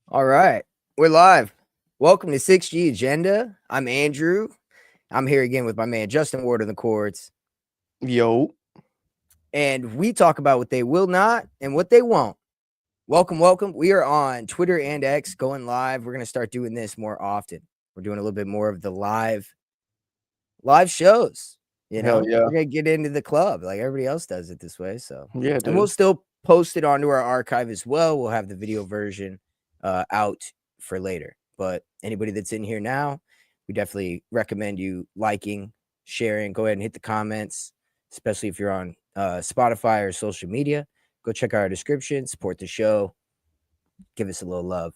All right, we're live. Welcome to 6G Agenda. I'm Andrew. I'm here again with my man Justin Ward on the chords, Yo, and we talk about what they will not and what they won't. Welcome, welcome. We are on Twitter and X going live. We're going to start doing this more often. We're doing a little bit more of the live shows. hell yeah. We're going to get into the club like everybody else does it this way. So, Yeah, and we'll dude. still post it onto our archive as well. We'll have the video version out for later. But anybody that's in here now, we definitely recommend you liking, sharing. Go ahead and hit the comments, especially if you're on Spotify or social media. Go check out our description, support the show, give us a little love.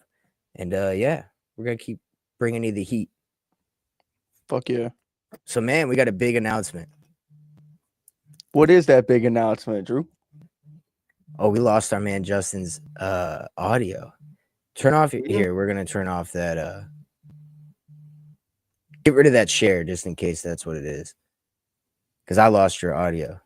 And yeah, we're going to keep bringing you the heat. Fuck yeah. So, man, we got a big announcement. What is that big announcement, Drew? Oh, we lost our man Justin's audio. Turn off here. We're gonna turn off that get rid of that share just in case that's what it is. Because I lost your audio.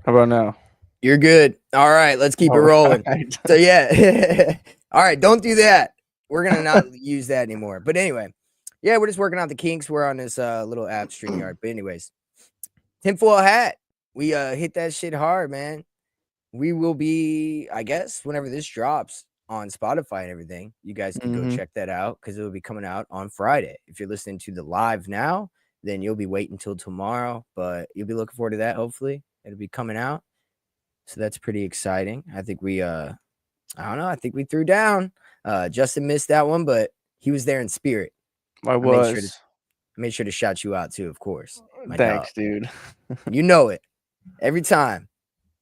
How about now? You're good. All right, let's keep it All rolling. right. So yeah. All right, don't do that. We're gonna not use that anymore. But anyway, yeah, we're just working out the kinks. We're on this little app StreamYard. But anyways, tinfoil hat. We hit that shit hard, man. We will be, I guess, whenever this drops on Spotify and everything, you guys can go Mm-hmm. check that out because it will be coming out on Friday. If you're listening to the live now, then you'll be waiting until tomorrow, but you'll be looking forward to that. Hopefully, it'll be coming out. So that's pretty exciting. I think I don't know. I think we threw down. Justin missed that one, but he was there in spirit. I I made sure to was. shout you out too, of course, my dog. Thanks, dude. You know it every time.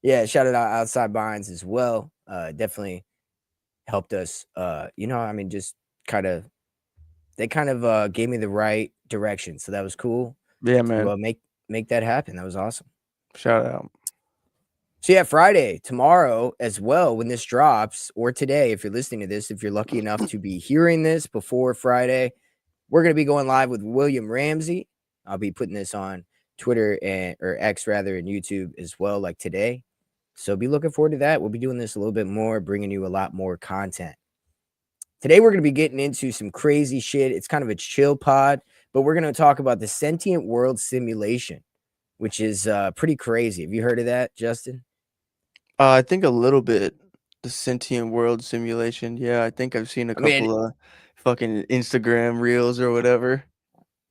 Yeah, shout out Outside Binds as well. Definitely helped us. Just kind of they kind of gave me the right direction, so that was cool Yeah, to man. make that happen. That was awesome. Shout out. So yeah, Friday tomorrow as well when this drops, or today if you're listening to this, if you're lucky enough to be hearing this before Friday, we're gonna be going live with William Ramsey. I'll be putting this on Twitter or X rather and YouTube as well, like today. So be looking forward to that. We'll be doing this a little bit more, bringing you a lot more content. Today, we're going to be getting into some crazy shit. It's kind of a chill pod, but we're going to talk about the sentient world simulation, which is pretty crazy. Have you heard of that, Justin? I think a little bit. The sentient world simulation. Yeah, I think I've seen a I mean, couple of fucking Instagram reels or whatever.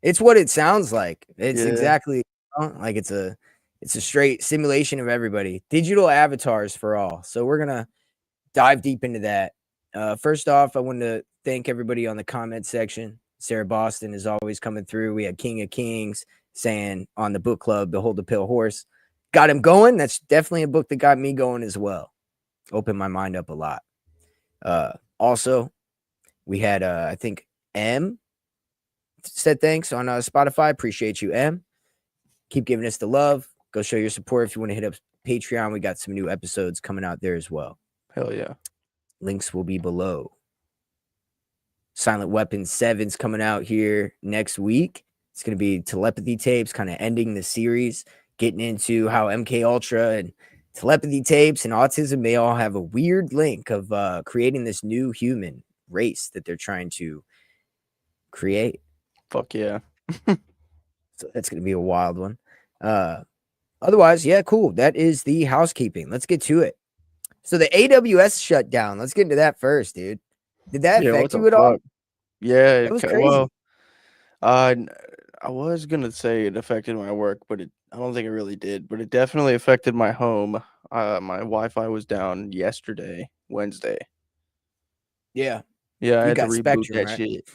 it's what it sounds like. It's Yeah. exactly like it's a straight simulation of everybody. Digital avatars for all. So we're going to dive deep into that. First off, I want to thank everybody on the comment section. Sarah Boston is always coming through. We had King of Kings saying on the book club, Behold the Pale Horse. Got him going. That's definitely a book that got me going as well. Opened my mind up a lot. Also, we had, I think, M said thanks on Spotify. Appreciate you, M. Keep giving us the love. Go show your support if you want to hit up Patreon. We got some new episodes coming out there as well. Hell yeah. Links will be below. Silent Weapon 7's coming out here next week. It's going to be telepathy tapes, kind of ending the series, getting into how MK Ultra and telepathy tapes and autism, they all have a weird link of creating this new human race that they're trying to create. Fuck yeah. So that's going to be a wild one. Otherwise, yeah, cool. That is the housekeeping. Let's get to it. So the AWS shut down. Let's get into that first, dude. Did that Yeah, what affect the you at all? fuck? Yeah, That was well, crazy. uh, I was gonna say it affected my work, but I don't think it really did. But it definitely affected my home. My Wi-Fi was down yesterday, Wednesday. Yeah. Yeah, I You had to got reboot Spectrum, that right? shit.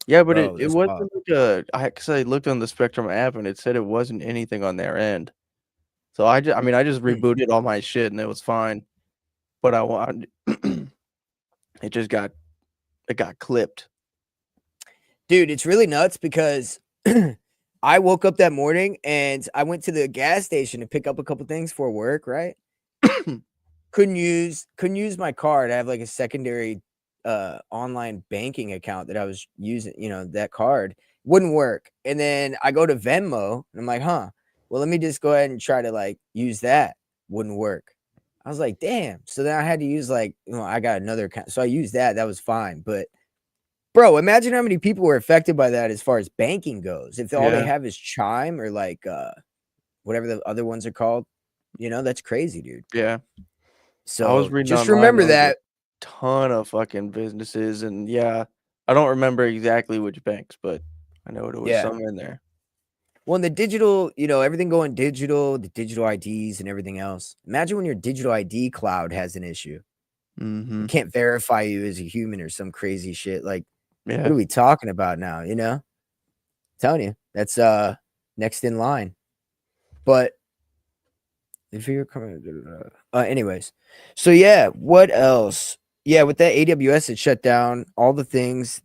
Yeah, but it, Bro, it that's wild. wasn't like because I looked on the Spectrum app and it said it wasn't anything on their end. So I just Hmm. rebooted all my shit and it was fine. But I want it just got clipped. Dude, it's really nuts because I woke up that morning and I went to the gas station to pick up a couple things for work, right? Couldn't use my card. I have like a secondary online banking account that I was using, that card wouldn't work. And then I go to Venmo and I'm like, huh, well, let me just go ahead and try to like use that. Wouldn't work. I was like, damn. So then I had to use like, I got another account. So I used that. That was fine. But bro, imagine how many people were affected by that as far as banking goes. If all they Yeah, have is Chime or like whatever the other ones are called, that's crazy, dude. yeah. I was So reading just online, remember there was a that. ton of fucking businesses, and yeah, I don't remember exactly which banks, but I know there was Yeah. some in there. Well, in the digital, everything going digital, the digital IDs and everything else. Imagine when your digital ID cloud has an issue. It Mhm. can't verify you as a human or some crazy shit. Like, what Yeah. are we talking about now? Telling you, that's next in line. But if you're coming, anyways, so yeah, what else? Yeah, with that AWS, it shut down all the things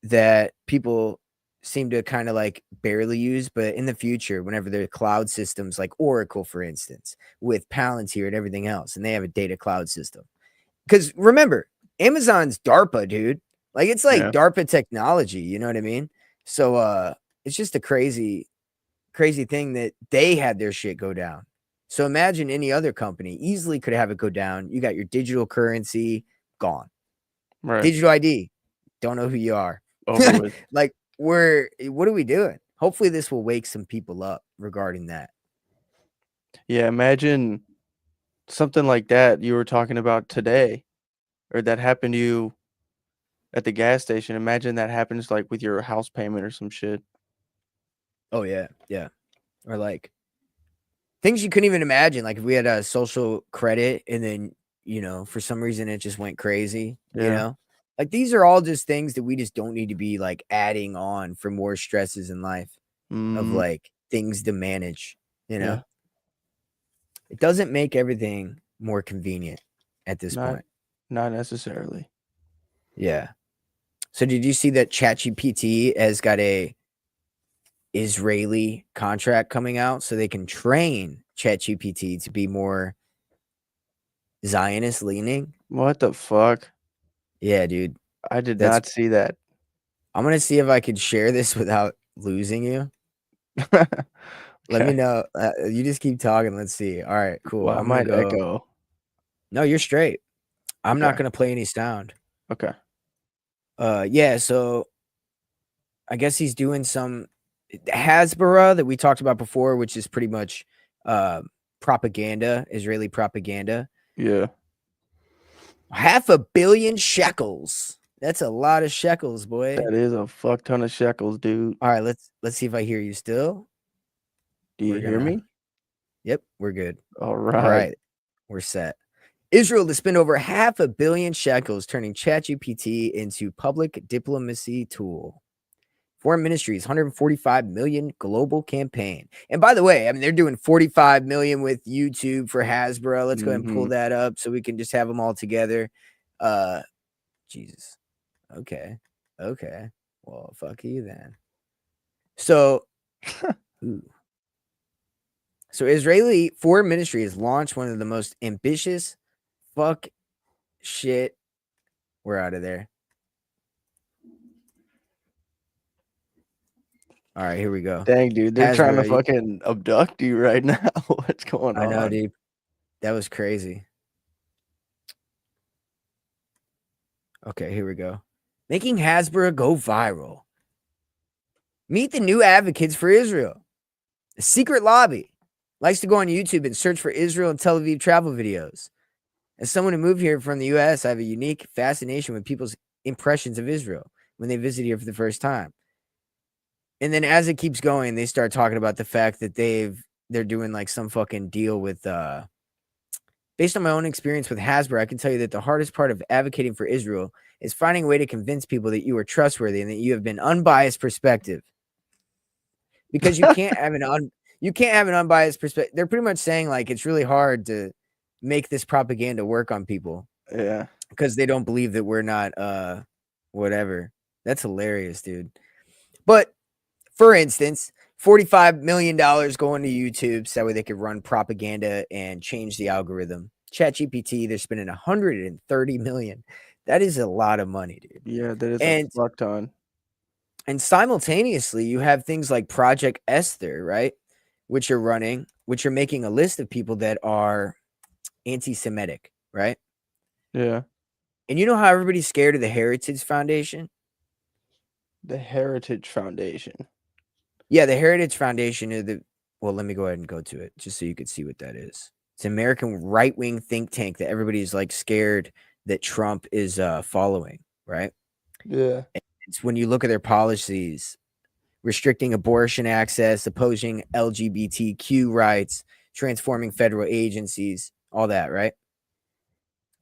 that people seem to kind of like barely use, but in the future, whenever their cloud systems like Oracle, for instance, with Palantir and everything else, and they have a data cloud system. Because remember, Amazon's DARPA, dude. Like it's like Yeah. DARPA technology, you know what I mean? So it's just a crazy, crazy thing that they had their shit go down. So imagine any other company easily could have it go down. You got your digital currency gone. Right. Digital ID, don't know who you are. Over with. Like, what are we doing? Hopefully, this will wake some people up regarding that. Yeah, imagine something like that you were talking about today, or that happened to you at the gas station. Imagine that happens like with your house payment or some shit. Oh yeah, yeah. Or like things you couldn't even imagine. Like if we had a social credit and then for some reason it just went crazy. Yeah. Like these are all just things that we just don't need to be like adding on for more stresses in life of Mhm. like things to manage. You know, Yeah. it doesn't make everything more convenient at this Not point. not necessarily. Yeah. So did you see that ChatGPT has got a Israeli contract coming out so they can train ChatGPT to be more Zionist leaning? What the fuck? Yeah, dude. I did That's not see that. I'm gonna see if I could share this without losing you. Let me Okay. know. You just keep talking. Let's see. All right, cool. Well, I I'm gonna might go. echo. No, you're straight. I'm not Okay. gonna play any sound. Okay. Yeah. So I guess he's doing some Hasbara that we talked about before, which is pretty much propaganda, Israeli propaganda. Yeah. 500 million shekels. That's a lot of shekels, boy. That is a fuck ton of shekels, dude. All right, let's see if I hear you still. Do We're you hear gonna me? Yep, we're good. All All right. right, we're set. Israel to spend over 500 million shekels turning ChatGPT into public diplomacy tool. Foreign Ministries 145 million global campaign. And by the way, I mean they're doing 45 million with YouTube for Hasbro. Let's go ahead and pull Mhm. that up so we can just have them all together. Uh Jesus. Okay. Okay. Well, fuck you then. So, ooh. So Israeli Foreign Ministry has launched one of the most ambitious fuck shit. We're out of there. All right, here we go. Dang, dude, they're trying to Hasbro. fucking abduct you right now. What's going I know, on? dude. That was crazy. Okay, here we go. Making Hasbro go viral. Meet the new advocates for Israel. A secret lobby likes to go on YouTube and search for Israel and Tel Aviv travel videos. As someone who moved here from the US, I have a unique fascination with people's impressions of Israel when they visit here for the first time. And then as it keeps going, they start talking about the fact that they're doing like some fucking deal with based on my own experience with Hasbro, I can tell you that the hardest part of advocating for Israel is finding a way to convince people that you are trustworthy and that you have been unbiased perspective. Because you can't have an unbiased perspective. They're pretty much saying like it's really hard to make this propaganda work on people Yeah. because they don't believe that we're not whatever. That's hilarious, dude. But for instance, $45 million going to YouTube so that way they could run propaganda and change the algorithm. ChatGPT, they're spending 130 million. That is a lot of money, dude. Yeah, that is a And fuck ton. and simultaneously, you have things like Project Esther, right? Which are making a list of people that are anti-Semitic, right? Yeah. And you know how everybody's scared of the Heritage Foundation? The Heritage Foundation. Yeah, the Heritage Foundation is well, let me go ahead and go to it just so you could see what that is. It's an American right-wing think tank that everybody's like scared that Trump is following, right? Yeah. It's when you look at their policies, restricting abortion access, opposing LGBTQ rights, transforming federal agencies, all that, right?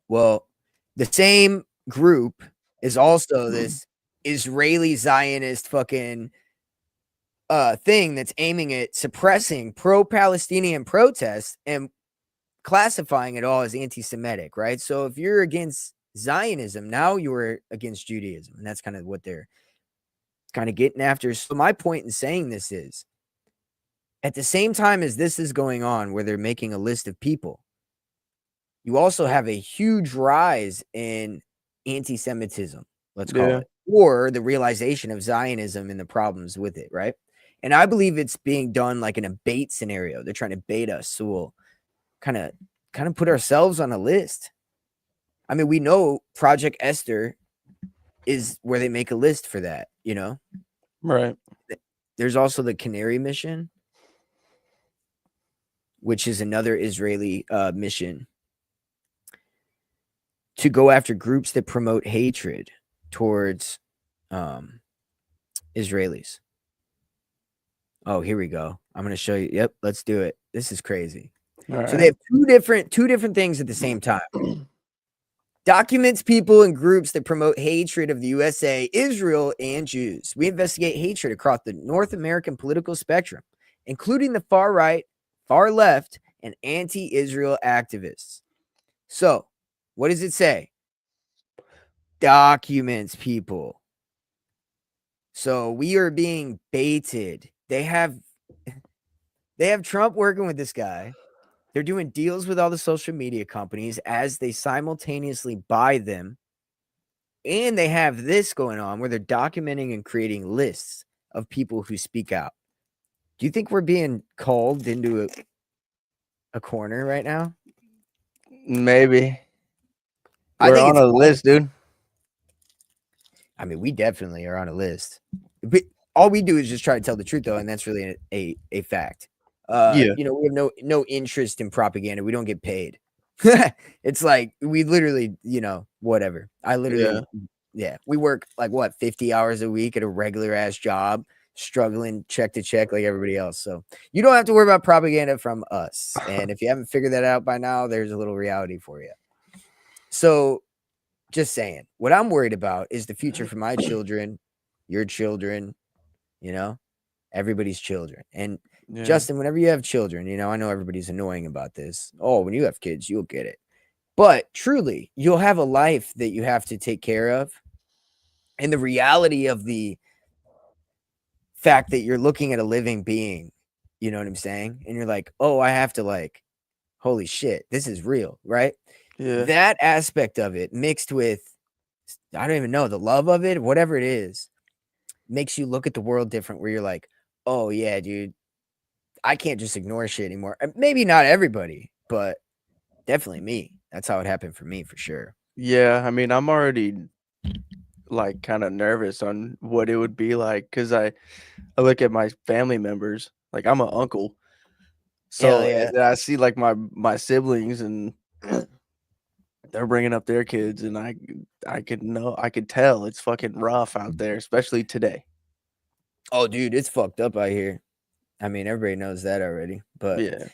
Well, the same group is also this Israeli Zionist fucking thing that's aiming at suppressing pro-Palestinian protests and classifying it all as anti-Semitic, right? So if you're against Zionism, now you're against Judaism, and that's kind of what they're kind of getting after. So my point in saying this is, at the same time as this is going on, where they're making a list of people, you also have a huge rise in anti-Semitism, let's call Yeah. it, or the realization of Zionism and the problems with it, right? And I believe it's being done like in a bait scenario. They're trying to bait us, so we'll kind of put ourselves on a list. I mean, we know Project Esther is where they make a list for that, you know? Right. There's also the Canary mission, which is another Israeli mission to go after groups that promote hatred towards Israelis. Oh, here we go. I'm going to show you. Yep, let's do it. This is crazy. All So they have two different things at the same time. Documents people and groups that promote hatred of the USA, Israel, and Jews. We investigate hatred across the North American political spectrum, including the far right, far left, and anti-Israel activists. So, what does it say? Documents people. So we are being baited. They have Trump working with this guy. They're doing deals with all the social media companies as they simultaneously buy them. And they have this going on where they're documenting and creating lists of people who speak out. Do you think we're being called into a corner right now? Maybe. I We're think on it's a fun. list, dude. I mean, we definitely are on a list. But all we do is just try to tell the truth, though, and that's really a fact. Yeah. You know, we have no interest in propaganda. We don't get paid. It's like we literally, you know, whatever. I literally, yeah, we work like what 50 hours a week at a regular ass job, struggling check to check like everybody else. So you don't have to worry about propaganda from us. And if you haven't figured that out by now, there's a little reality for you. So just saying, what I'm worried about is the future for my children, your children, you know, everybody's children. And Yeah. Justin, whenever you have children, you know, I know everybody's annoying about this. Oh, when you have kids, you'll get it. But truly, you'll have a life that you have to take care of. And the reality of the fact that you're looking at a living being, you know what I'm saying? And you're like, oh, I have to like, holy shit, this is real, right? Yeah. That aspect of it mixed with, I don't even know, the love of it, whatever it is, makes you look at the world different where you're like, oh, yeah, dude, I can't just ignore shit anymore. Maybe not everybody, but definitely me. That's how it happened for me for sure. Yeah. I mean, I'm already like kind of nervous on what it would be like because I look at my family members. Like I'm an uncle, Hell so yeah. and then I see like my siblings and they're bringing up their kids, and I could tell it's fucking rough out there, especially today. Oh, dude, it's fucked up out here. I mean, everybody knows that already, but Yeah.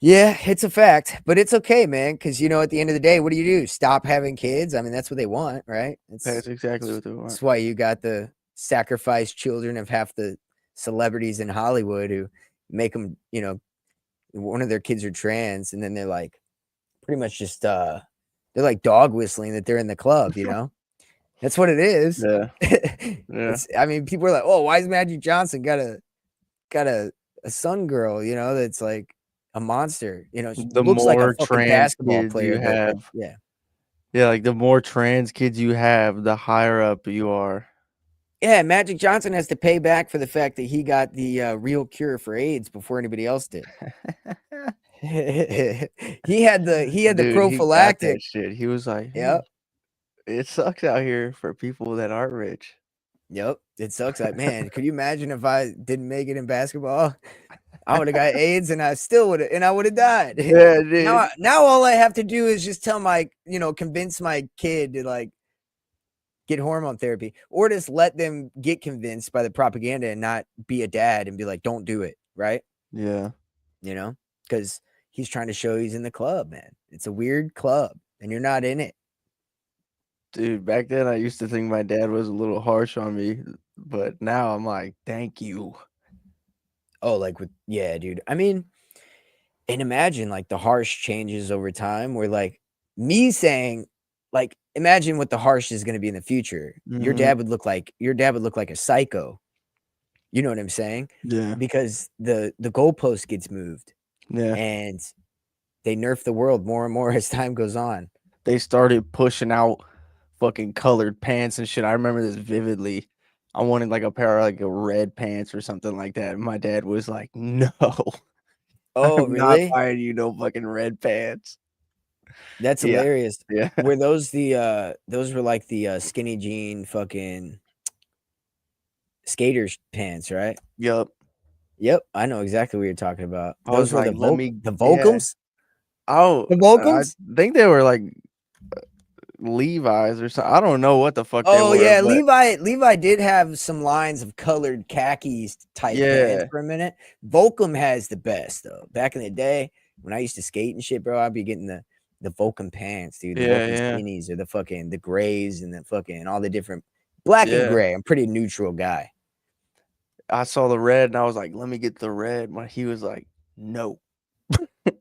yeah, it's a fact. But it's okay, man, because you know, at the end of the day, what do? Stop having kids? I mean, that's what they want, right? That's exactly what they want. That's why you got the sacrificed children of half the celebrities in Hollywood who make them, you know, one of their kids are trans, and then they're like pretty much just they're like dog whistling that they're in the club, you know? That's what it is. Yeah. Yeah. It's I mean, people are like, "Oh, why is Magic Johnson got a son girl, you know, that's like a monster, you know, she The looks like a more fucking trans basketball kids player, you but like, have, yeah. yeah, like the more trans kids you have, the higher up you are. Yeah, Magic Johnson has to pay back for the fact that he got the real cure for AIDS before anybody else did. he had the Dude, he got that prophylactic. shit. He was like, "Hey, Yep. it sucks out here for people that aren't rich." Yep. It sucks. Like, man, could you imagine if I didn't make it in basketball? I would have got AIDS and I would have died. Yeah, dude. Now all I have to do is just tell convince my kid to like get hormone therapy, or just let them get convinced by the propaganda and not be a dad and be like, don't do it. Right. Yeah. Because he's trying to show he's in the club, man. It's a weird club and you're not in it. Dude, back then I used to think my dad was a little harsh on me, but now I'm like, "Thank you." Oh, yeah, dude. I mean, and imagine like the harsh changes over time where like me saying, like, imagine what the harsh is going to be in the future. Your Mhm. dad would look like a psycho. You know what I'm saying? Yeah. Because the goalpost gets moved Yeah. and they nerf the world more and more as time goes on. They started pushing out fucking colored pants and shit. I remember this vividly. I wanted like a pair of like a red pants or something like that. And my dad was like, "No, Oh, I'm not really? buying you no fucking red pants." That's Yeah. hilarious. Yeah. Were those were like the skinny jean fucking skaters pants, right? Yup. Yep, I know exactly what you're talking about. I was Those were like, "Let me." The Yeah. Volcums? Oh, The I Volcums? think they were like Levi's or something. I don't know what the fuck they Oh were, yeah, but Levi did have some lines of colored khakis type pants yeah. for a minute. Volcom has the best though. Back in the day when I used to skate and shit, bro, I'd be getting the Volcom pants, dude. The Yeah, Volcom yeah. skinnies or the grays and the fucking all the different black and Yeah. gray. I'm pretty neutral guy. I saw the red and I was like, "Let me get the red." But he was like, "No."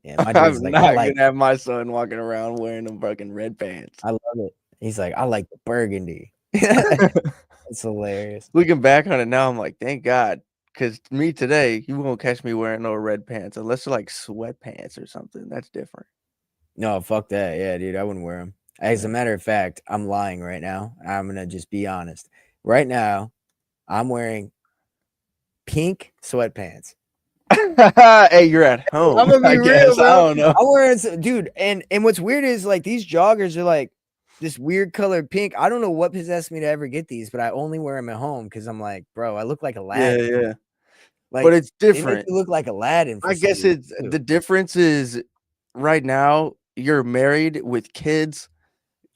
Yeah, my dude's I'm like, not gonna have my son walking around wearing them fucking red pants. I love it. He's like, I like the burgundy. It's hilarious. Looking back on it now, I'm like, "Thank God," because me today, you won't catch me wearing no red pants unless they're like sweatpants or something. That's different. No, fuck that. Yeah, dude, I wouldn't wear them. As a Yeah. matter of fact, I'm lying right now. I'm gonna just be honest. Right now, I'm wearing pink sweatpants. Hey, you're at I'm home, gonna I be real, guess. I bro. don't know. I'm wearing dude, and what's weird is like these joggers are like this weird colored pink. I don't know what possessed me to ever get these, but I only wear them at home because I'm like, bro, I look like Yeah, Aladdin. yeah. But Like it's they make different. you look like Aladdin for I some guess reason it's too. the difference is right now you're married with kids.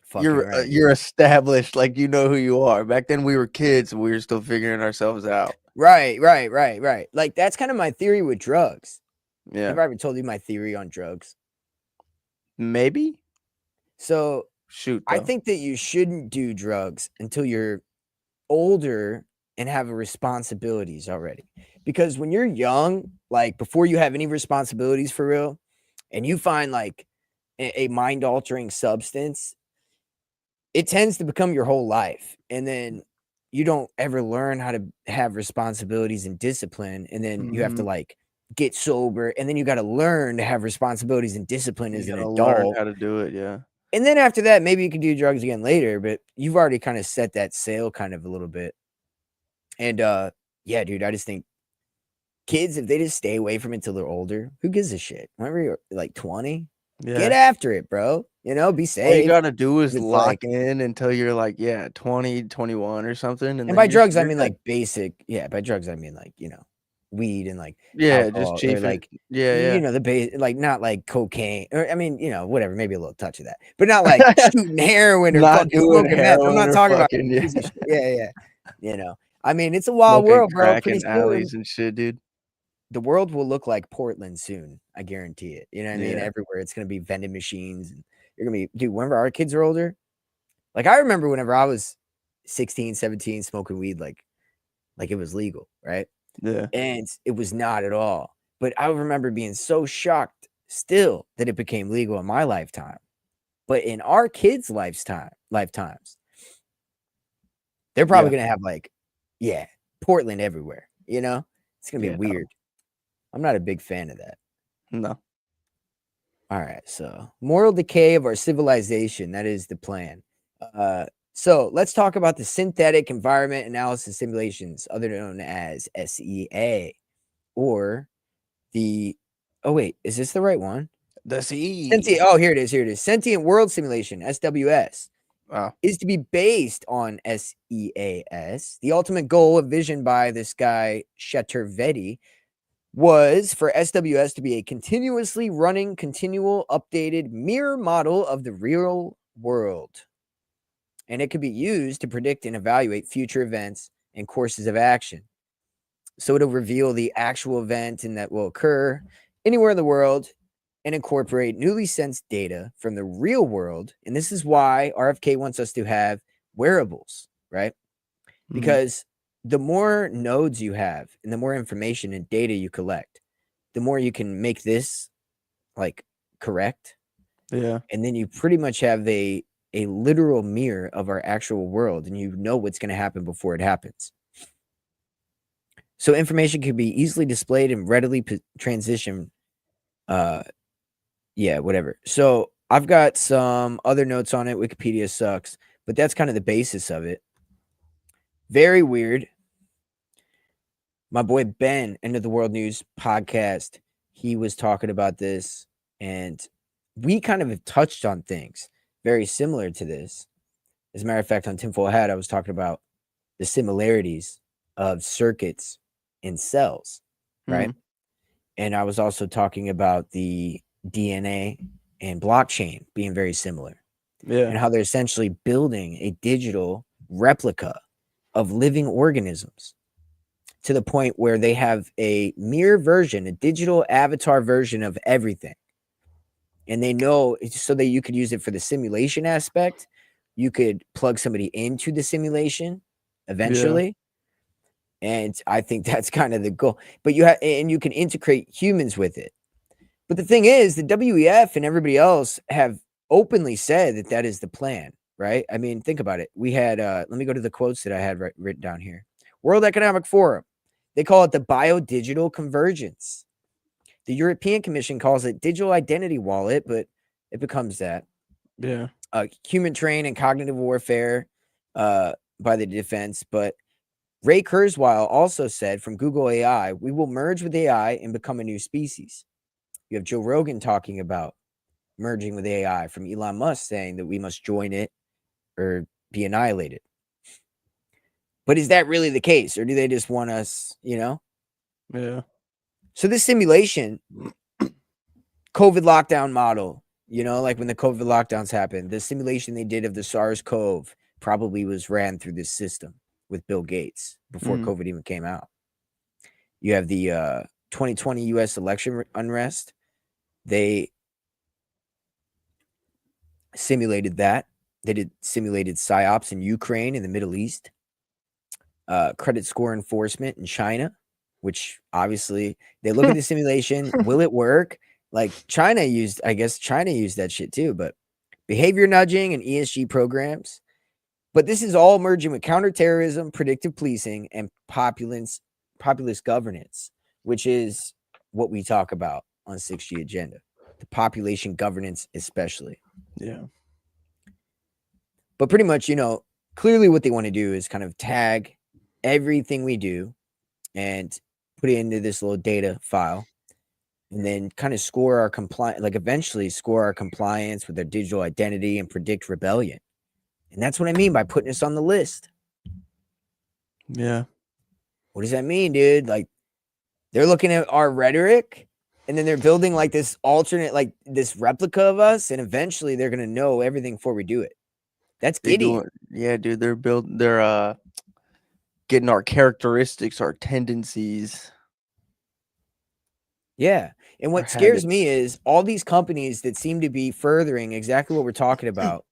Fucking right. You're established, like, you know who you are. Back then, we were kids, and we were still figuring ourselves out. Right. Like that's kind of my theory with drugs. Yeah. Have I ever told you my theory on drugs? Maybe? So Shoot, I though. think that you shouldn't do drugs until you're older and have responsibilities already. Because when you're young, like before you have any responsibilities for real, and you find like a mind altering substance, it tends to become your whole life. And then you don't ever learn how to have responsibilities and discipline. And then you have to Mhm. like get sober. And then you got to learn to have responsibilities and discipline You as an gotta learn adult. how to do it, yeah. And then after that, maybe you can do drugs again later, but you've already kind of set that sail kind of a little bit. And yeah, dude, I just think kids, if they just stay away from it till they're older, who gives a shit? Whenever you're like 20, get Yeah. after it, bro. Be All you safe. gotta do is It's lock like, in until you're, like, yeah, 20, 21 or something, and and by then drugs, I you're mean good. like basic, yeah, by drugs, I mean like, weed and like Yeah, just alcohol or chiefing. like, Yeah, yeah. the base, like not like cocaine or I mean, whatever, maybe a little touch of that, but not like shooting heroin or Not fucking doing smoking meth. I'm heroin not or talking about fucking yeah, crazy shit. Yeah, yeah. I mean, it's a wild smoking world, bro. crack Pretty in soon alleys and shit, dude. the world will look like Portland soon. I guarantee it. You know what I mean? Yeah. Everywhere it's gonna be vending machines and you're gonna be dude, whenever our kids are older, like I remember whenever I was 16, 17, smoking weed like it was legal, right? Yeah. And it was not at all. But I remember being so shocked still that it became legal in my lifetime. But in our kids' lifetimes, they're probably Yeah. gonna have like, yeah, Portland everywhere, It's gonna be Yeah, no. weird. I'm not a big fan of that. No. All right, so moral decay of our civilization. That is the plan. So let's talk about the synthetic environment analysis simulations, other known as SEA, or the Oh wait, is this the right one? The sea. Sentient. Oh, here it is. Here it is. Sentient World Simulation (SWS) Wow. is to be based on SEAS. The ultimate goal envisioned by this guy Chaturvedi was for SWS to be a continuously running, continual, updated mirror model of the real world. And it could be used to predict and evaluate future events and courses of action. So it'll reveal the actual event and that will occur anywhere in the world and incorporate newly sensed data from the real world. And this is why RFK wants us to have wearables, right? Because the more nodes you have and the more information and data you collect, the more you can make this like correct. Yeah. And then you pretty much have a literal mirror of our actual world, and you know what's going to happen before it happens. So information can be easily displayed and readily transition. Yeah, whatever. So I've got some other notes on it. Wikipedia sucks, but that's kind of the basis of it. Very weird. My boy Ben, End of the World News podcast, he was talking about this, and we kind of have touched on things very similar to this. As a matter of fact, on Tinfoil Hat, I was talking about the similarities of circuits in cells, right? And I was also talking about the DNA and blockchain being very similar. Yeah. And how they're essentially building a digital replica of living organisms to the point where they have a mirror version, a digital avatar version of everything. And they know so that you could use it for the simulation aspect. You could plug somebody into the simulation eventually. And I think that's kind of the goal. But you have, and you can integrate humans with it. But the thing is, the WEF and everybody else have openly said that that is the plan, right? I mean, think about it. We had, let me go to the quotes that I had written down here. World Economic Forum. They call it the biodigital convergence. The European Commission calls it digital identity wallet, but it becomes that. Yeah. Human train and cognitive warfare by the defense. But Ray Kurzweil also said from Google AI, we will merge with AI and become a new species. You have Joe Rogan talking about merging with AI, from Elon Musk saying that we must join it or be annihilated. But is that really the case, or do they just want us, Yeah. So this simulation, COVID lockdown model, like when the COVID lockdowns happened, the simulation they did of the SARS-CoV probably was ran through this system with Bill Gates before COVID even came out. You have the 2020 U.S. election unrest. They simulated that. They did simulated psyops in Ukraine and the Middle East. Credit score enforcement in China, which obviously they look at the simulation. Will it work? Like China used that shit too, but behavior nudging and ESG programs. But this is all merging with counterterrorism, predictive policing, and populist governance, which is what we talk about on 6G Agenda. The population governance, especially. Yeah. But pretty much, clearly what they want to do is kind of tag everything we do and put it into this little data file, and then kind of score our compliance, like eventually score our compliance with their digital identity and predict rebellion. And that's what I mean by putting us on the list. Yeah. What does that mean, dude? Like, they're looking at our rhetoric, and then they're building like this alternate, like this replica of us, and eventually they're gonna know everything before we do it. That's giddy. Yeah, dude. They're getting our characteristics, our tendencies. Yeah. And what scares me is all these companies that seem to be furthering exactly what we're talking about.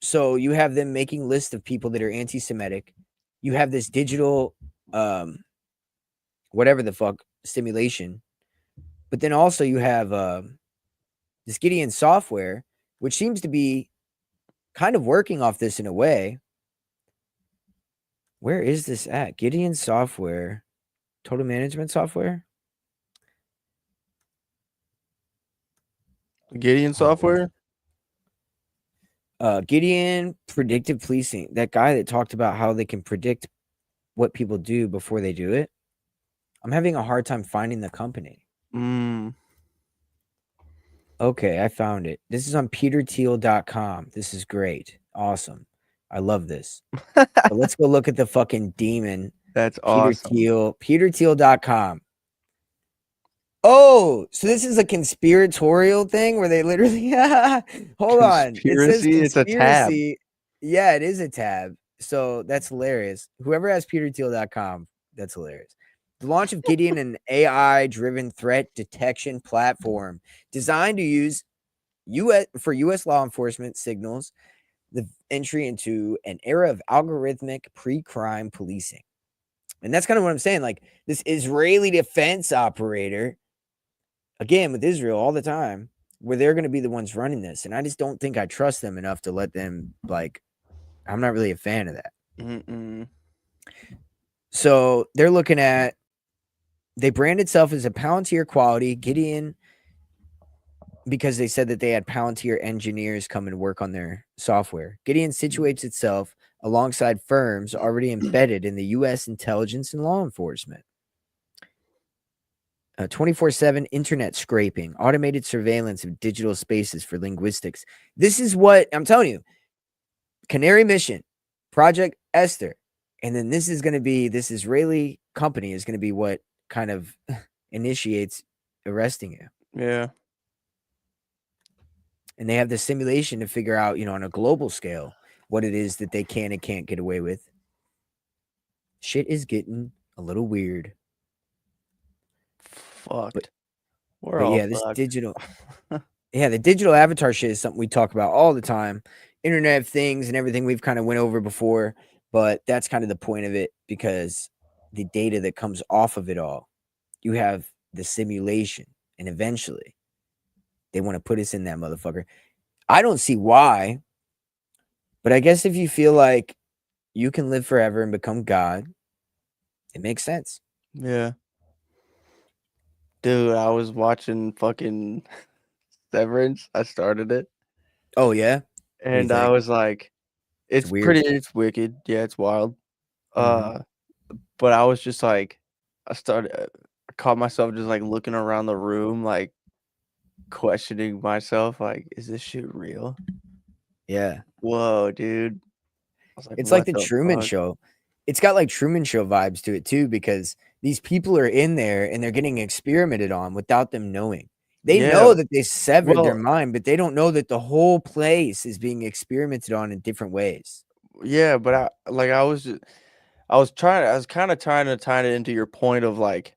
So you have them making lists of people that are anti-Semitic. You have this digital, whatever the fuck, simulation. But then also you have this Gideon software, which seems to be kind of working off this in a way. Where is this at? Gideon software, total management software? Gideon software? Gideon predictive policing. That guy that talked about how they can predict what people do before they do it. I'm having a hard time finding the company. Mm. Okay, I found it. This is on peterteal.com. This is great. Awesome. I love this. But let's go look at the fucking demon. That's Peter awesome. Thiel, peterteal.com. Oh, so this is a conspiratorial thing where they literally hold on. It says Conspiracy? It's a tab. conspiracy. Yeah, it is a tab. So that's hilarious. Whoever has peterteal.com, that's hilarious. The launch of Gideon, an AI driven threat detection platform designed to use US law enforcement signals the entry into an era of algorithmic pre-crime policing. And that's kind of what I'm saying. Like this Israeli defense operator, again with Israel all the time, where they're going to be the ones running this. And I just don't think I trust them enough to let them, like, I'm not really a fan of that. Mm-mm. So they're looking at, they brand itself as a Palantir quality Gideon because they said that they had Palantir engineers come and work on their software. Gideon situates itself alongside firms already embedded in the U.S. intelligence and law enforcement. 24/7 internet scraping, automated surveillance of digital spaces for linguistics. This is what I'm telling you. Canary Mission, Project Esther. And then this is going to be, this Israeli company is going to be what kind of initiates arresting you. Yeah. And they have the simulation to figure out, on a global scale, what it is that they can and can't get away with. Shit is getting a little weird. Fucked. We're But all yeah, this fucked. digital, the digital avatar shit is something we talk about all the time. Internet of Things and everything we've kind of went over before, but that's kind of the point of it because the data that comes off of it all, you have the simulation, and eventually they want to put us in that motherfucker. I don't see why, but I guess if you feel like you can live forever and become God, it makes sense. Yeah. Dude, I was watching fucking Severance. I started it. Oh yeah, what do you And I think? was like, It's weird. it's wicked. Yeah, it's wild. Mm-hmm. But I was just like, I caught myself just like looking around the room, like questioning myself, like, is this shit real? Yeah, Whoa, dude. I was like, it's like what the the Truman fuck? Show. It's got like Truman Show vibes to it too because these people are in there and they're getting experimented on without them knowing. They Yeah. know that they severed their Well, mind, but they don't know that the whole place is being experimented on in different ways. yeah, but I was kind of trying to tie it into your point of like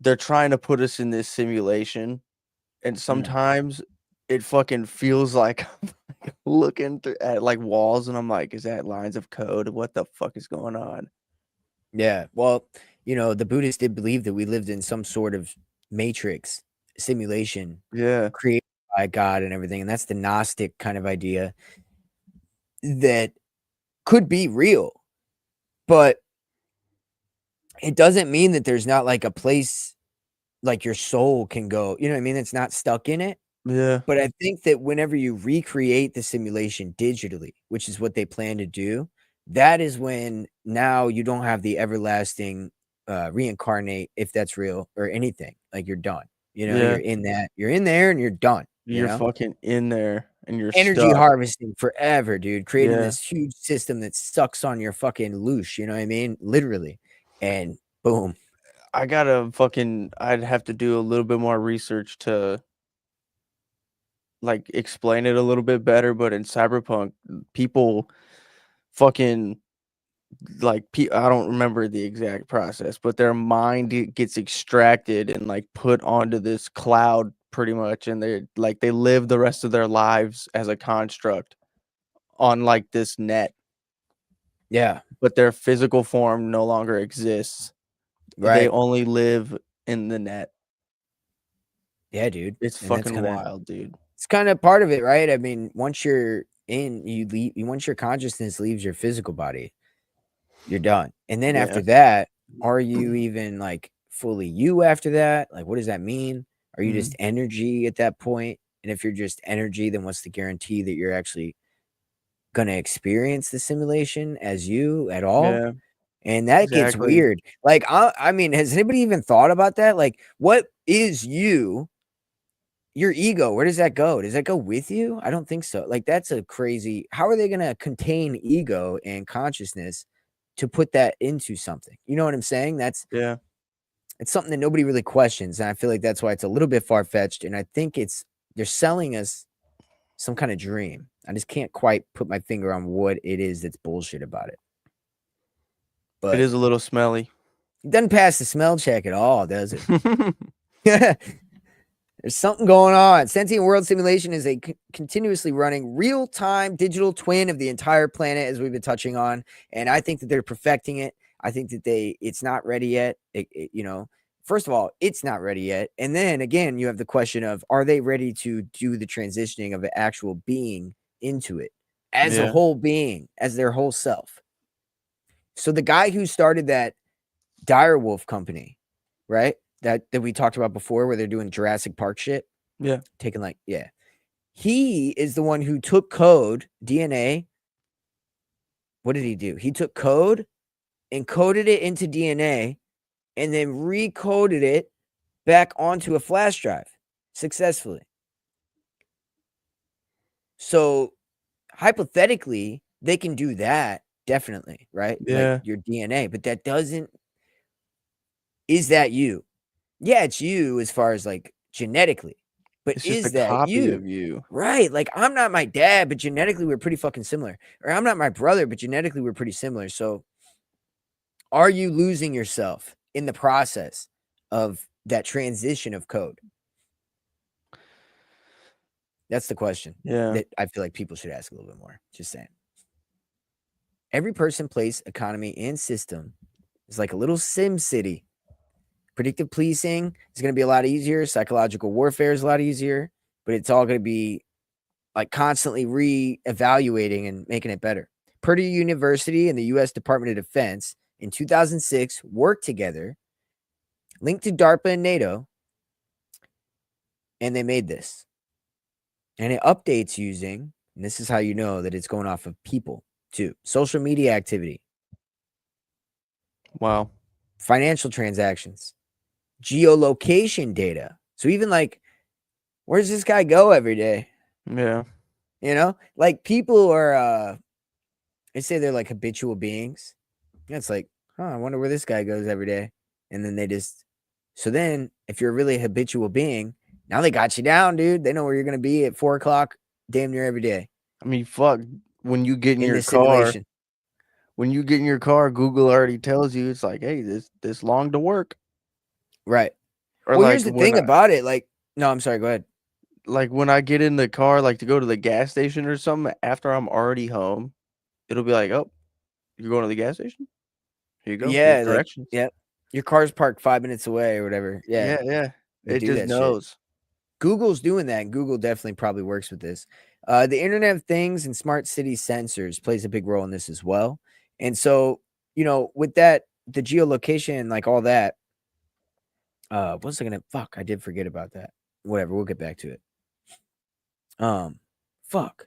they're trying to put us in this simulation, and Mm. sometimes it fucking feels like I'm looking at like walls, and I'm like, is that lines of code? What the fuck is going on? Yeah. Well, the Buddhists did believe that we lived in some sort of matrix simulation Yeah, created by God and everything. And that's the Gnostic kind of idea that could be real, but it doesn't mean that there's not like a place like your soul can go. You know what I mean? It's not stuck in it. yeah, But I think that whenever you recreate the simulation digitally, which is what they plan to do, that is when now you don't have the everlasting reincarnate, if that's real or anything. Like you're done. You're yeah. in that, you're in there and you're done. You're fucking in there, and you're Energy stuck. harvesting forever, dude. Creating Yeah, this huge system that sucks on your fucking loosh. You know what I mean? Literally. And boom. I'd have to do a little bit more research to like explain it a little bit better. But in Cyberpunk, people fucking I don't remember the exact process, but their mind gets extracted and like put onto this cloud pretty much, and they live the rest of their lives as a construct on like this net, Yeah. but their physical form no longer exists. They Right. only live in the net. Yeah, dude. It's And that's fucking kind of wild, dude. it's kind of part of it, right? I mean, once you're in, you leave. Once your consciousness leaves your physical body, you're done. And then Yeah. after that, are you even like fully you after that? Like, what does that mean? Are you just Mhm. energy at that point? And if you're just energy, then what's the guarantee that you're actually gonna experience the simulation as you at all? Yeah. And that gets Exactly. weird. Like, I mean, has anybody even thought about that? Like, what is you? Your ego, where does that go? Does that go with you? I don't think so. Like, that's a crazy. How are they going to contain ego and consciousness to put that into something? You know what I'm saying? Yeah. It's something that nobody really questions, and I feel like that's why it's a little bit far fetched. And I think they're selling us some kind of dream. I just can't quite put my finger on what it is that's bullshit about it. It But is a little smelly. it doesn't pass the smell check at all, does it? There's something going on. Sentient World Simulation is a continuously running real-time digital twin of the entire planet, as we've been touching on. And I think that they're perfecting it. I think that it's not ready yet. First of all, it's not ready yet. And then again, you have the question of, are they ready to do the transitioning of an actual being into it as a Yeah. whole being, as their whole self? So the guy who started that Direwolf company, right? That we talked about before, where they're doing Jurassic Park shit. Yeah. He is the one who took code, DNA. What did he do? He took code, encoded it into DNA, and then recoded it back onto a flash drive successfully. So hypothetically, they can do that, definitely, right? Like Yeah. your DNA, but that doesn't. Is that you? Yeah, it's you as far as like genetically, but It's just a is that copy you? of you. Right. Like, I'm not my dad, but genetically we're pretty fucking similar. Or I'm not my brother, but genetically we're pretty similar. So are you losing yourself in the process of that transition of code? That's the question Yeah. that I feel like people should ask a little bit more. Just saying. Every person, place, economy, and system is like a little sim city. Predictive policing is going to be a lot easier. Psychological warfare is a lot easier, but it's all going to be like constantly re-evaluating and making it better. Purdue University and the U.S. Department of Defense in 2006 worked together, linked to DARPA and NATO, and they made this. And it updates using, and this is how you know that it's going off of people too, social media activity, Wow. financial transactions, geolocation data. So even like, where's this guy go every day? Yeah. Like people are, they say they're like habitual beings. Yeah, it's like, I wonder where this guy goes every day. And then so then if you're a really habitual being, now they got you down, dude. They know where you're going to be at 4:00 damn near every day I mean, fuck. When you get in in your this car, simulation. Google already tells you it's like, hey, this long to work. Right. Or Well, here's the thing about it. Like, no, I'm sorry. Go ahead. when I get in the car, like to go to the gas station or something, after I'm already home, it'll be like, oh, you're going to the gas station? Here you go. Here's Yeah. Like, directions. yeah. Your car's parked 5 minutes away or whatever. Yeah. Yeah, yeah. They It do just that shit. knows. Google's doing that, and Google definitely probably works with this. The Internet of Things and smart city sensors plays a big role in this as well. And so, with that, the geolocation, like all that, what was I gonna fuck? I did forget about that. Whatever, we'll get back to it. Fuck.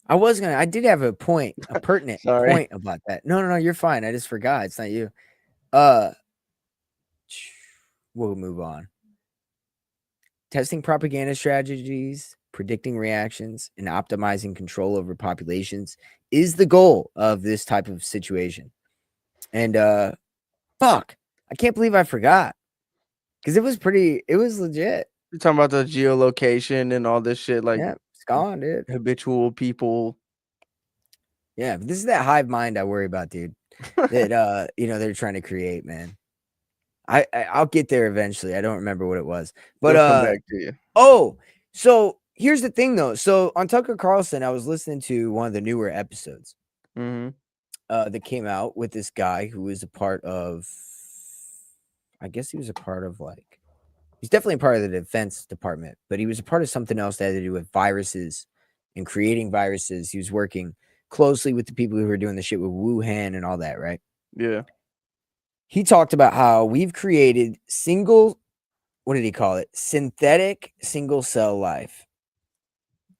I did have a pertinent Sorry. point about that. No, you're fine. I just forgot. It's not you. Uh, we'll move on. Testing propaganda strategies, predicting reactions, and optimizing control over populations is the goal of this type of situation. And fuck, I can't believe I forgot because it was legit. You're talking about the geolocation and all this shit, like Yeah, it's gone, dude. habitual people. Yeah, but this is that hive mind I worry about, dude. That they're trying to create, man. I'll get there eventually. I don't remember what it was, but It'll come back to you. oh, so here's the thing though. So on Tucker Carlson, I was listening to one of the newer episodes Mhm. that came out with this guy who was a part of, I guess he was a part of he's definitely a part of the defense department, but he was a part of something else that had to do with viruses and creating viruses. He was working closely with the people who were doing the shit with Wuhan and all that, right? Yeah. He talked about how we've created what did he call it? Synthetic single cell life,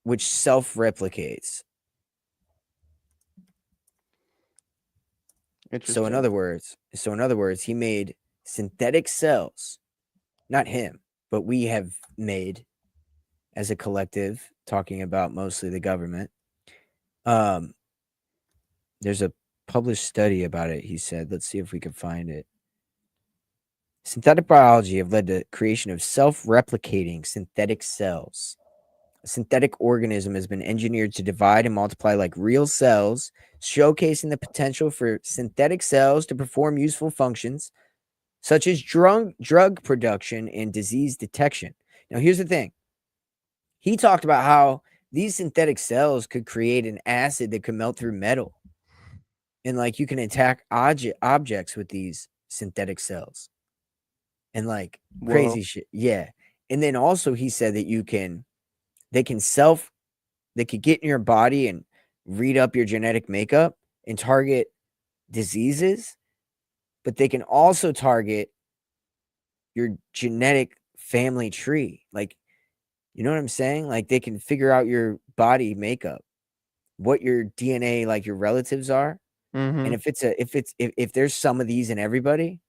which self-replicates. So in Interesting. other words, he made synthetic cells, not him, but we have made as a collective, talking about mostly the government. Um, there's a published study about it, he said. Let's see if we can find it. Synthetic biology have led to creation of self-replicating synthetic cells. A synthetic organism has been engineered to divide and multiply like real cells, showcasing the potential for synthetic cells to perform useful functions such as drug production and disease detection. Now, here's the thing. He talked about how these synthetic cells could create an acid that could melt through metal. And like you can attack objects with these synthetic cells. And like Whoa. crazy shit. Yeah. And then also he said that they could get in your body and read up your genetic makeup and target diseases, but they can also target your genetic family tree. Like, you know what I'm saying? Like they can figure out your body makeup, what your DNA, like your relatives are. And Mm-hmm. if there's some of these in everybody,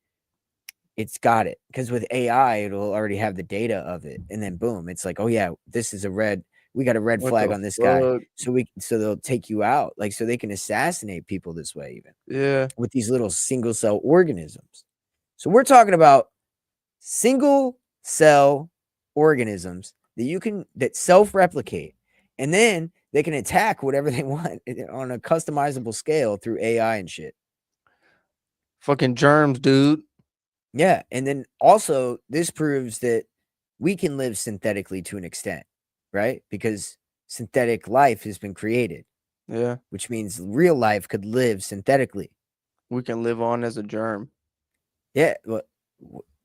it's got it. Because with AI, it'll already have the data of it. And then boom, it's like, oh yeah, this is we got a red What flag the on this guy. fuck? So they'll take you out. Like so they can assassinate people this way, even Yeah. with these little single cell organisms. So we're talking about single cell organisms that self-replicate, and then they can attack whatever they want on a customizable scale through AI and shit. Fucking germs, dude. Yeah, and then also this proves that we can live synthetically to an extent, right? Because synthetic life has been created, Yeah. which means real life could live synthetically. We can live on as a germ. Yeah, well,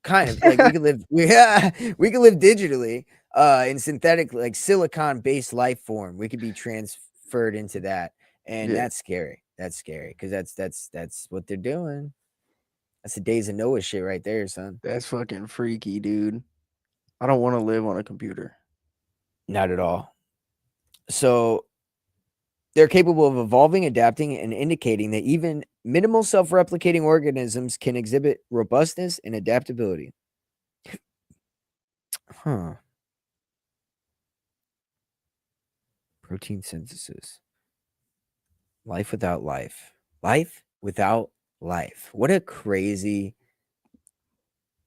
kind of like we could live we could live digitally in synthetic like silicon based life form. We could be transferred into that, and Yeah. that's scary. That's scary because that's what they're doing. That's the days of Noah shit right there, son. That's fucking freaky, dude. I don't want to live on a computer. Not at all. So they're capable of evolving, adapting, and indicating that even minimal self-replicating organisms can exhibit robustness and adaptability. Huh. Protein synthesis. Life without life. Life without life. What a crazy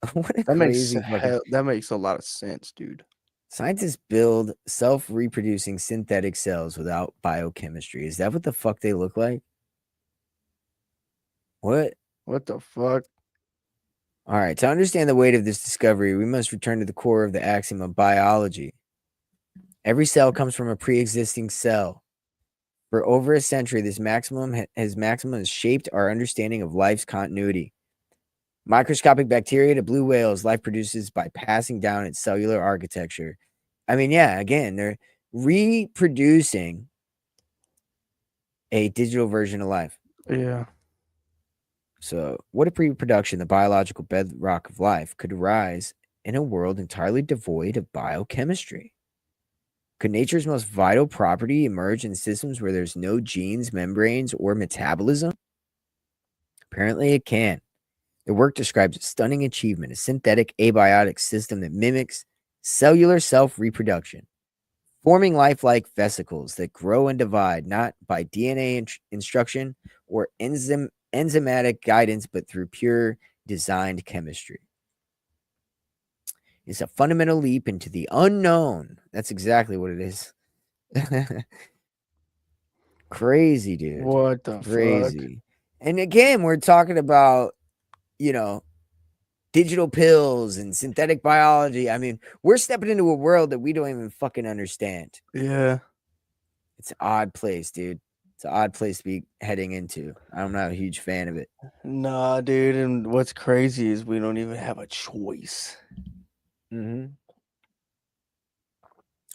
fucking That makes a lot of sense, dude. scientists build self-reproducing synthetic cells without biochemistry. Is that what the fuck they look like? What? What the fuck? All right, to understand the weight of this discovery, we must return to the core of the axiom of biology. Every cell comes from a pre-existing cell. For over a century, this maximum has shaped our understanding of life's continuity. Microscopic bacteria to blue whales, life produces by passing down its cellular architecture. I mean, yeah, again, they're reproducing a digital version of life. Yeah. So, what if reproduction, the biological bedrock of life, could arise in a world entirely devoid of biochemistry? Could nature's most vital property emerge in systems where there's no genes, membranes, or metabolism? Apparently, it can. The work describes a stunning achievement, a synthetic abiotic system that mimics cellular self-reproduction, forming lifelike vesicles that grow and divide not by DNA instruction or enzymatic guidance, but through pure designed chemistry. It's a fundamental leap into the unknown. That's exactly what it is. Crazy, dude. What the fuck? Crazy. And again, we're talking about, digital pills and synthetic biology. I mean, we're stepping into a world that we don't even fucking understand. Yeah. It's an odd place, dude. It's an odd place to be heading into. I'm not a huge fan of it. Nah, dude. And what's crazy is we don't even have a choice. Mm-hmm.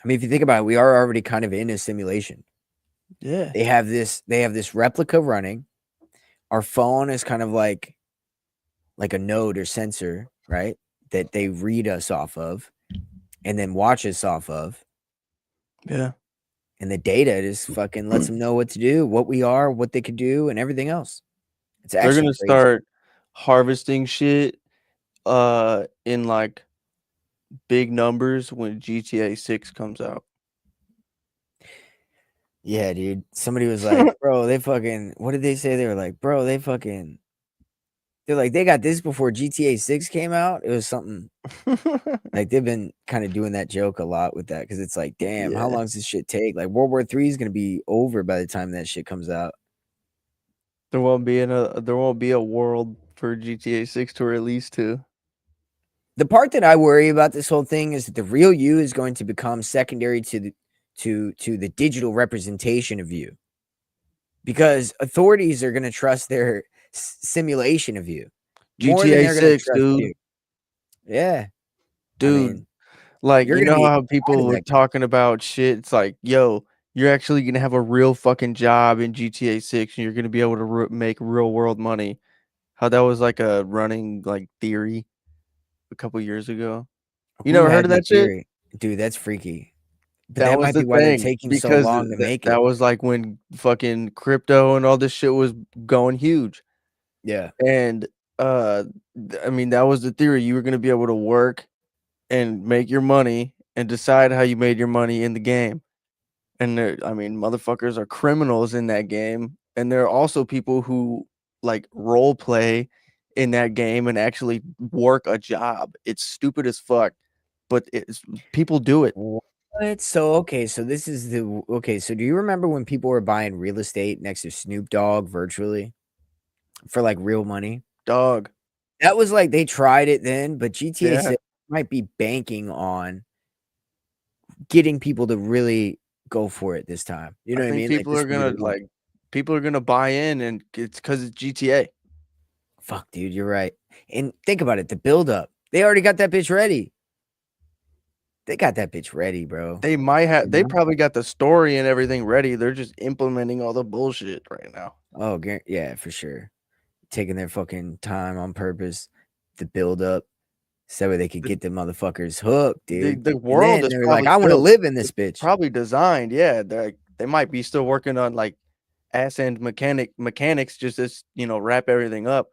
I mean, if you think about it, we are already kind of in a simulation. Yeah. They have this replica running. Our phone is kind of like a node or sensor, right? That they read us off of and then watch us off of. Yeah. And the data just fucking lets them know what to do, what we are, what they could do, and everything else. It's They're actually gonna crazy. start harvesting shit in like big numbers when GTA 6 comes out. Yeah, dude. Somebody was like, bro, they fucking, what did they say? They were like, bro, they're like, they got this before GTA 6 came out. It was something like they've been kind of doing that joke a lot with that because it's like, damn, how Yeah. long does this shit take? Like World War III is gonna be over by the time that shit comes out. There won't be a world for GTA 6 to release to. The part that I worry about this whole thing is that the real you is going to become secondary to the digital representation of you because authorities are going to trust their simulation of you more than GTA they're going to 6, trust you. dude. Yeah, I Dude, mean, like you're you going to know be how inside people of were that game. talking about shit. It's like, yo, you're actually gonna have a real fucking job in GTA 6, and you're gonna be able to make real world money. How that was like a running like theory a couple years ago. You Who never heard had of that that shit? theory? Dude, that's freaky. But That that was might the be why they're thing taking so because long to make that it. was like when fucking crypto and all this shit was going huge. Yeah. And uh I mean that was the theory. You were gonna be able to work and make your money and decide how you made your money in the game. And I mean, motherfuckers are criminals in that game, and there are also people who like role play in that game and actually work a job. It's stupid as fuck, but it's people do it. What? So okay, so this is the okay. So do you remember when people were buying real estate next to Snoop Dogg virtually for like real money? Dog. That was like they tried it then, but GTA Yeah. 6 might be banking on getting people to really go for it this time. You I know what I think mean? Like this will be the one. people are gonna buy in, and it's because it's GTA. Fuck, dude, you're right. And think about it, the build up. They already got that bitch ready. They got that bitch ready, bro. You They know? probably got the story and everything ready. They're just implementing all the bullshit right now. Oh, yeah, for sure. Taking their fucking time on purpose to build up so they could The get the motherfuckers hooked, dude. the And world then is they're like, probably I want to built. live in this It's bitch. probably designed, yeah, they might be still working on, like, ass end mechanics just as, wrap everything up,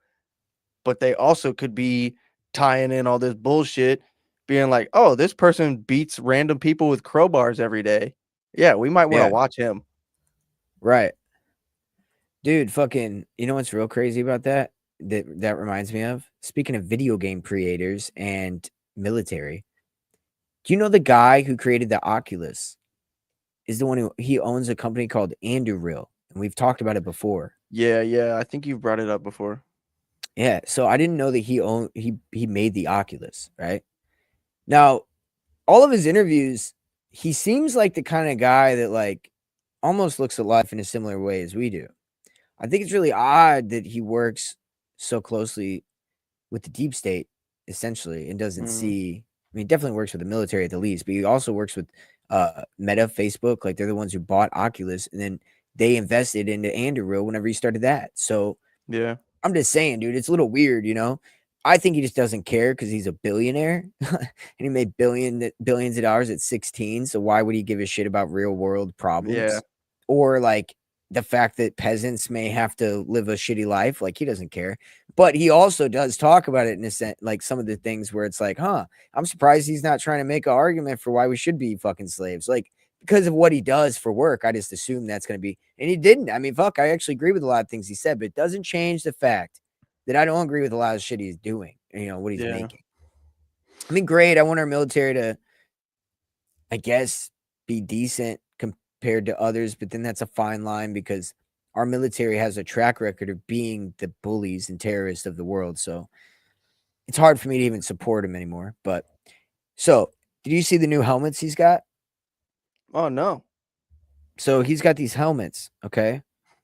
but they also could be tying in all this bullshit, being like, "Oh, this person beats random people with crowbars every day. Yeah, we might wanna Yeah, watch him." right. Dude, fucking, you know what's real crazy about that? That reminds me of? Speaking of video game creators and military, do you know the guy who created the Oculus is the one who he owns a company called Anduril, and we've talked about it before. Yeah, yeah, I think you've brought it up before. Yeah, so I didn't know that he made the Oculus, right? Now, all of his interviews, he seems like the kind of guy that like almost looks at life in a similar way as we do. I think it's really odd that he works so closely with the deep state, essentially, and doesn't Mhm. see. I mean, he definitely works with the military at the least, but he also works with Meta, Facebook. Like they're the ones who bought Oculus, and then they invested into Anduril whenever he started that. So Yeah, I'm just saying, dude, it's a little weird, you know. I think he just doesn't care because he's a billionaire and he made billions of dollars at 16. So why would he give a shit about real world yeah, problems or like the fact that peasants may have to live a shitty life? Like he doesn't care, but he also does talk about it in a sense, like some of the things where it's like, huh, I'm surprised he's not trying to make an argument for why we should be fucking slaves. Like because of what he does for work, I just assume that's going to be, and he didn't. I mean, fuck, I actually agree with a lot of things he said, but it doesn't change the fact that I don't agree with a lot of shit he's doing, you know, what he's yeah, making. I mean, great. I want our military to, I guess, be decent compared to others, but then that's a fine line because our military has a track record of being the bullies and terrorists of the world. So it's hard for me to even support him anymore. But so, did you see the new helmets he's got? oh, no. So he's got these helmets, okay?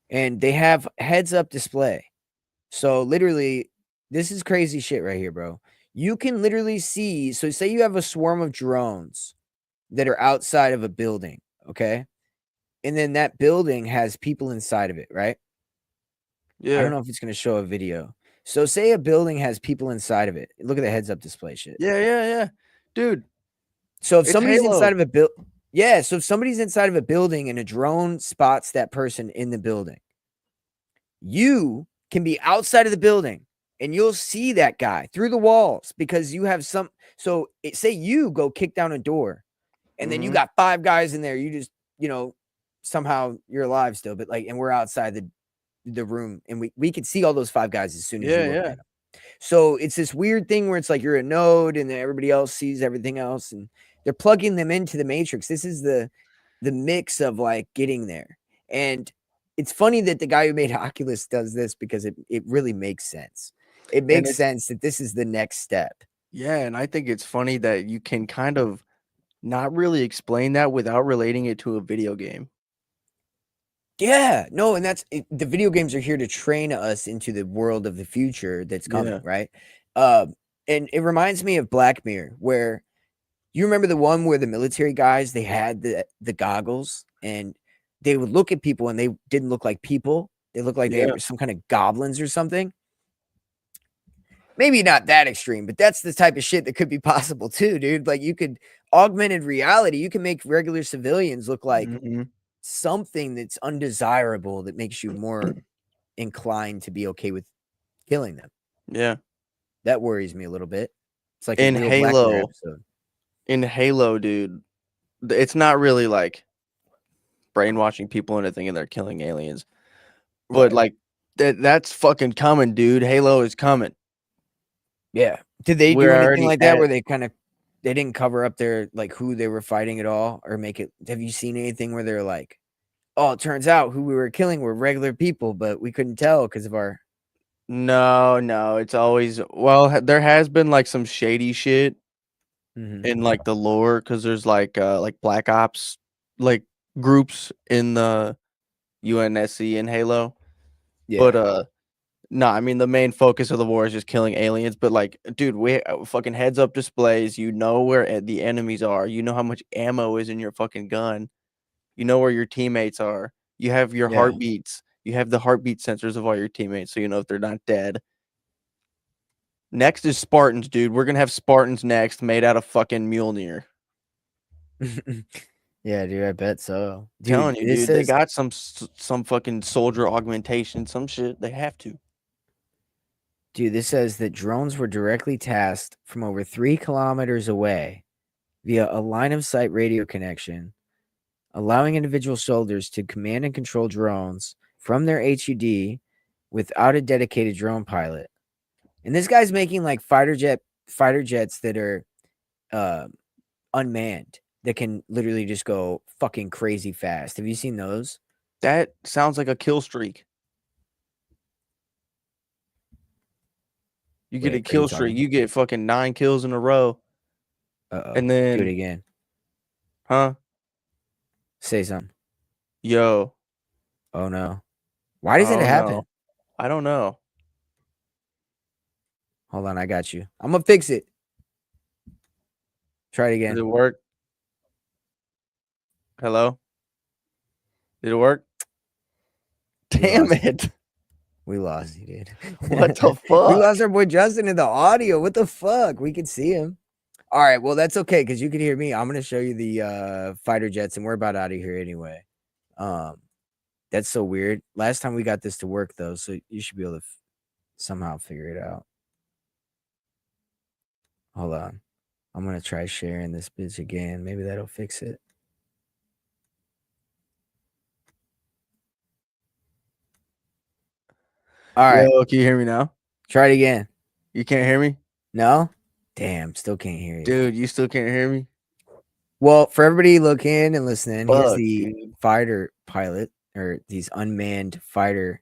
And they have heads up display. So literally, this is crazy shit right here, bro. You can literally see, so say you have a swarm of drones that are outside of a building, okay? And then that building has people inside of it, right? I don't Yeah. know if it's going to show a video. So say a building has people inside of it. Look at the heads up display shit. Yeah, yeah, yeah. Dude, So if it's somebody's inside Halo. of a build, yeah, so if somebody's inside of a building and a drone spots that person in the building, you can be outside of the building and you'll see that guy through the walls because you have some. So say you go kick down a door and then you got 5 guys in there. You just, somehow you're alive still, but and we're outside the room and we can see all those 5 guys as soon as you look at them. So it's this weird thing where it's like you're a node and then everybody else sees everything else and they're plugging them into the matrix. This is the mix of getting there. And it's funny that the guy who made Oculus does this because it really makes sense. It makes sense that this is the next step. Yeah, and I think it's funny that you can kind of not really explain that without relating it to a video game. Yeah, no, and that's it. The video games are here to train us into the world of the future that's coming, right? And it reminds me of Black Mirror, where you remember the one where the military guys, they had the goggles and they would look at people and they didn't look like people. They looked like they were some kind of goblins or something. Maybe not that extreme, but that's the type of shit that could be possible too, dude. Like you could augmented reality, you can make regular civilians look like something that's undesirable that makes you more inclined to be okay with killing them. Yeah. That worries me a little bit. It's like in a real Black Mirror Halo. episode. In Halo, dude, it's not really like brainwashing people into thinking they're killing aliens. But like that's fucking coming, dude. Halo is coming. Yeah. Did they do anything like that where they didn't cover up their who they were fighting at all or make it? Have you seen anything where they're like, oh, it turns out who we were killing were regular people, but we couldn't tell because of our. No, it's always there has been like some shady shit in like the lore because there's like Black Ops groups in the UNSC in Halo. Yeah. But no, I mean the main focus of the war is just killing aliens. But like, dude, we fucking heads up displays. You know where the enemies are. You know how much ammo is in your fucking gun. You know where your teammates are. You have your heartbeats. You have the heartbeat sensors of all your teammates, so you know if they're not dead. Next is Spartans, dude. We're gonna have Spartans next, made out of fucking Mjolnir. Yeah, dude, I bet so. Dude, telling you, dude, they got some fucking soldier augmentation, some shit. They have to. Dude, this says that drones were directly tasked from over 3 kilometers away via a line of sight radio connection, allowing individual soldiers to command and control drones from their HUD without a dedicated drone pilot. And this guy's making like fighter jets that are unmanned that can literally just go fucking crazy fast. Have you seen those? That sounds like a kill streak. You get a kill streak. You get fucking 9 kills in a row. And then do it again. Huh? Say something. Yo. Oh no. Why does it happen? I don't know. Hold on, I got you. I'm gonna fix it. Try it again. Did it work? Hello? Did it work? Damn it. We lost you, dude. What the fuck? We lost our boy Justin in the audio. What the fuck? We could see him. All right, well, that's okay because you can hear me. I'm going to show you the fighter jets, and we're about out of here anyway. That's so weird. Last time we got this to work, though, so you should be able to somehow figure it out. Hold on. I'm going to try sharing this bitch again. Maybe that'll fix it. All right. Yo, can you hear me now? Try it again. You can't hear me? No? Damn, still can't hear you. Dude, you still can't hear me? Well, for everybody looking and listening, here's the fighter pilot or these unmanned fighter.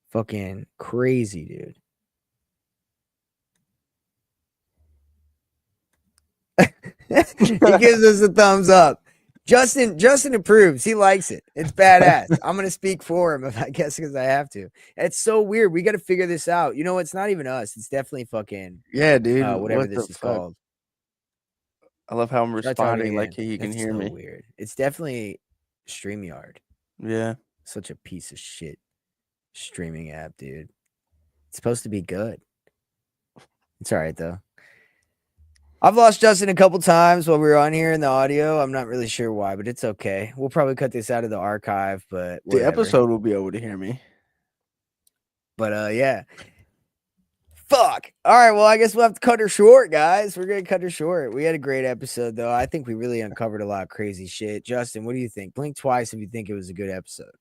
Fucking crazy, dude. He gives us a thumbs up. Justin approves. He likes it. It's badass. I'm gonna speak for him, if I guess, because I have to. It's so weird. We got to figure this out. You know, it's not even us. It's definitely fucking dude. Whatever this is called. I love how I'm responding like he can hear me. Weird. It's definitely StreamYard. Yeah. Such a piece of shit streaming app, dude. It's supposed to be good. It's all right though. I've lost Justin a couple times while we were on here in the audio. I'm not really sure why, but it's okay. We'll probably cut this out of the archive, but whatever. The episode will be able to hear me. But yeah. Fuck. All right. Well, I guess we'll have to cut her short, guys. We're gonna cut her short. We had a great episode, though. I think we really uncovered a lot of crazy shit. Justin, what do you think? Blink twice if you think it was a good episode.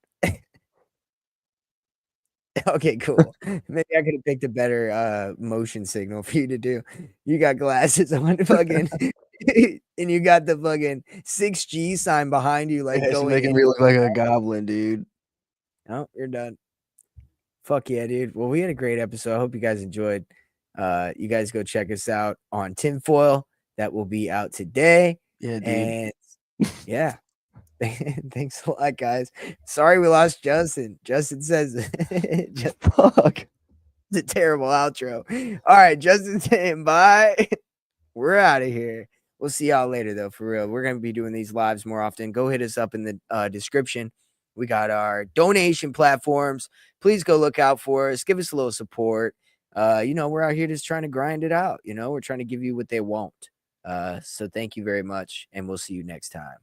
Okay, cool. Maybe I could have picked a better motion signal for you to do. You got glasses on, fucking, and you got the fucking 6G sign behind you, like It's going making in. me look like a goblin, dude. Oh, you're done. Fuck yeah, dude. Well, we had a great episode. I hope you guys enjoyed. You guys go check us out on Tinfoil. That will be out today. Yeah, dude. And yeah. Thanks a lot, guys. Sorry we lost Justin. Justin says Fuck. it's a terrible outro. All right, Justin saying bye. We're out of here. We'll see y'all later, though, for real. We're going to be doing these lives more often. Go hit us up in the description. We got our donation platforms. Please go look out for us. Give us a little support. We're out here just trying to grind it out. We're trying to give you what they want. So thank you very much, and we'll see you next time.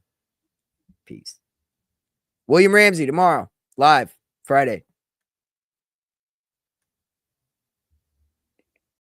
Peace. William Ramsey tomorrow, live, Friday.